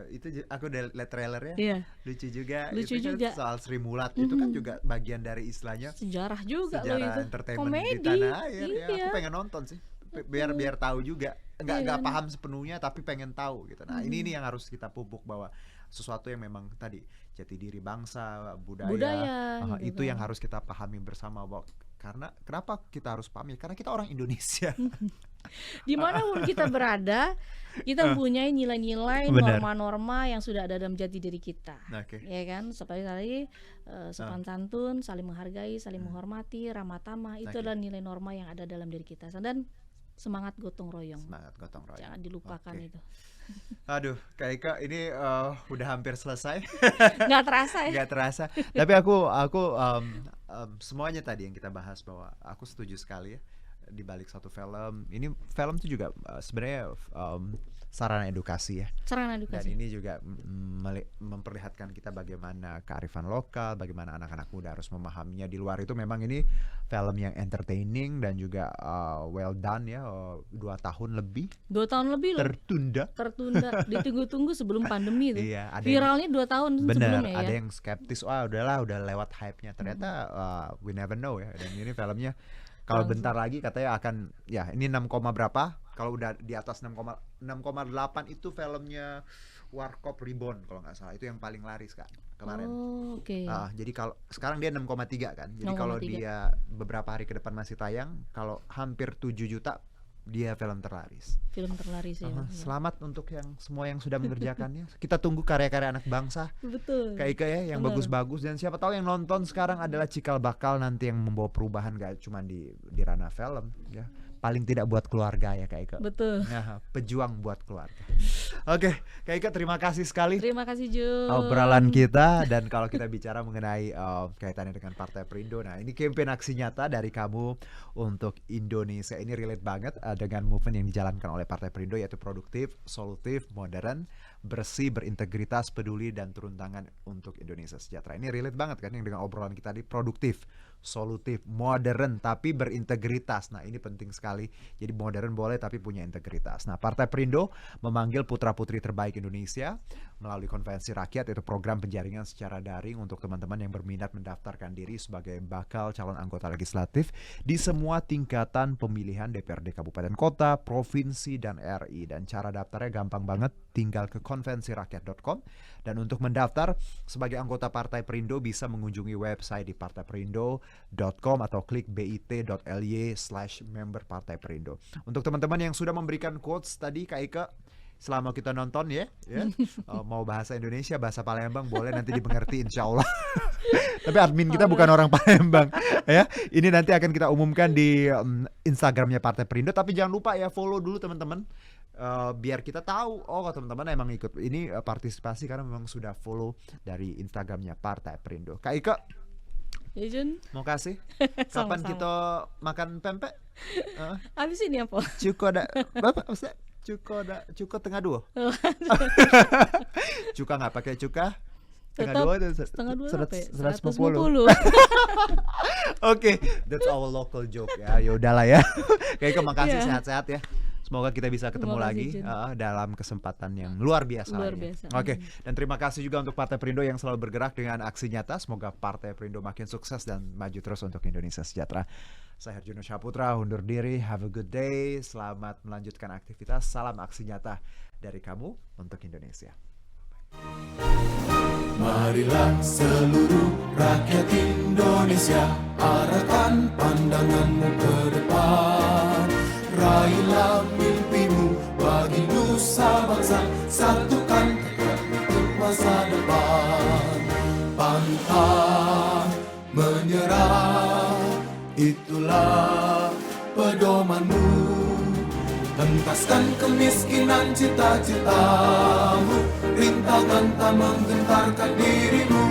Itu aku udah lihat trailernya. Iya. Lucu juga. Lucu Itu kan juga. soal Sri Mulat itu kan juga bagian dari istilahnya Sejarah juga loh sejarah itu. entertainment Komedi. di tanah air. Ya, Iya. aku pengen nonton sih. Biar tahu juga. Iya Nggak kan? paham sepenuhnya tapi pengen tahu gitu. Nah, ini yang harus kita pupuk bahwa sesuatu yang memang tadi jati diri bangsa, budaya, gitu itu kan. yang harus kita pahami bersama bahwa karena kenapa kita harus pahami? Karena kita orang Indonesia. Dimanapun kita berada, kita mempunyai nilai-nilai, Benar. norma-norma yang sudah ada dalam jati diri kita. Oke. Ya kan, seperti tadi sopan santun, saling menghargai, saling menghormati, ramah tamah, itu Oke. adalah nilai norma yang ada dalam diri kita. Dan semangat gotong royong, Semangat gotong royong. jangan dilupakan Oke. itu. Aduh, Kak Ika ini udah hampir selesai. Nggak terasa ya? Nggak terasa. Tapi aku semuanya tadi yang kita bahas bahwa aku setuju sekali ya di balik satu film. Ini film itu juga sebenarnya sarana edukasi ya. Sarana Dan edukasi. ini juga memperlihatkan kita bagaimana kearifan lokal, bagaimana anak-anak muda harus memahaminya. Di luar itu memang ini film yang entertaining dan juga well done ya. 2 tahun lebih 2 tahun lebih loh. tertunda. Ditunggu-tunggu sebelum pandemi itu. Iya, ada yang- viralnya 2 tahun Bener, sebelumnya ada ya. yang skeptis, wah udahlah udah lewat hype-nya. Ternyata we never know ya. Dan ini filmnya kalau Langsung. bentar lagi katanya akan ya ini 6, berapa? Kalau udah di atas 6,8 itu filmnya Warkop Reborn kalau nggak salah. Itu yang paling laris Kak kemarin. Oh, oke. Jadi kalau sekarang dia 6,3 kan. Jadi kalau 6,3. dia beberapa hari ke depan masih tayang, kalau hampir 7 juta dia film terlaris. Film terlaris ya. Selamat untuk yang semua yang sudah mengerjakannya. Kita tunggu karya-karya anak bangsa. Betul. Kayak Ika ya yang Benar. bagus-bagus, dan siapa tahu yang nonton sekarang adalah cikal bakal nanti yang membawa perubahan gak cuma di ranah film ya. Paling tidak buat keluarga ya Kak Ika. Betul. Nah, pejuang buat keluarga. Oke, Kak Ika terima kasih sekali Terima kasih Jun. obrolan kita. Dan kalau kita bicara mengenai kaitannya dengan Partai Perindo, nah ini campaign aksi nyata dari kamu untuk Indonesia. Ini relate banget dengan movement yang dijalankan oleh Partai Perindo, yaitu produktif, solutif, modern, bersih, berintegritas, peduli, dan turun tangan untuk Indonesia sejahtera. Ini relate banget kan yang dengan obrolan kita tadi, produktif, solutif, modern, tapi berintegritas. Nah ini penting sekali. Jadi modern boleh tapi punya integritas. Nah Partai Perindo memanggil putra-putri terbaik Indonesia melalui konvensi rakyat, yaitu program penjaringan secara daring untuk teman-teman yang berminat mendaftarkan diri sebagai bakal calon anggota legislatif di semua tingkatan pemilihan DPRD Kabupaten Kota, Provinsi, dan RI. Dan cara daftarnya gampang banget, tinggal ke konvensirakyat.com. Dan untuk mendaftar sebagai anggota Partai Perindo bisa mengunjungi website di partaiperindo.com atau klik bit.ly/member Partai Perindo. Untuk teman-teman yang sudah memberikan quotes tadi Kak Ika, selama kita nonton ya, mau bahasa Indonesia, bahasa Palembang boleh nanti dimengerti insya Allah. Tapi admin kita bukan orang Palembang ya. Ini nanti akan kita umumkan di Instagramnya Partai Perindo. Tapi jangan lupa ya follow dulu teman-teman biar kita tahu, oh teman-teman emang ikut ini partisipasi karena memang sudah follow dari Instagramnya Partai Perindo. Kak Ika, Ya Jun, mau kasih? Kapan Sama-sama. kita makan pempek? Habis ini apa? Cuko ada, Bapak Ustaz? Cuko tengah dua. Cuka nggak pakai cuka? Tengah Tetap dua itu setengah dua apa ya? 150. Oke, that's our local joke ya. Ya udahlah ya. Kayak makasih Iya. sehat-sehat ya. Semoga kita bisa ketemu Terima lagi kasih, Jun. dalam kesempatan yang luar biasa. Luar ya. biasa. Oke, dan terima kasih juga untuk Partai Perindo yang selalu bergerak dengan aksi nyata. Semoga Partai Perindo makin sukses dan maju terus untuk Indonesia sejahtera. Saya Herjuno Saputra undur diri. Have a good day. Selamat melanjutkan aktivitas. Salam aksi nyata dari kamu untuk Indonesia. Marilah seluruh rakyat Indonesia, arahkan pandanganmu ke depan. Raihlah mimpimu bagi nusa bangsa, satukan tekad untuk masa depan. Pantang menyerah, itulah pedomanmu. Hentaskan kemiskinan cita-citamu, rintangan tak menggentarkan dirimu.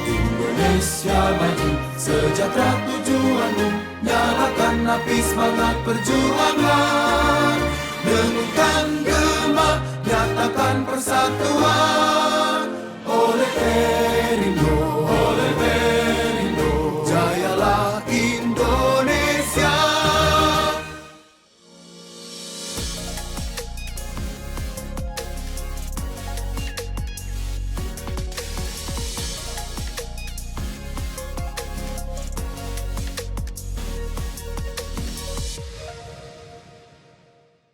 Indonesia maju, sejahtera tujuanmu, nyalakan api semangat perjuangan. Dengungkan gema, nyatakan persatuan oleh Perindo.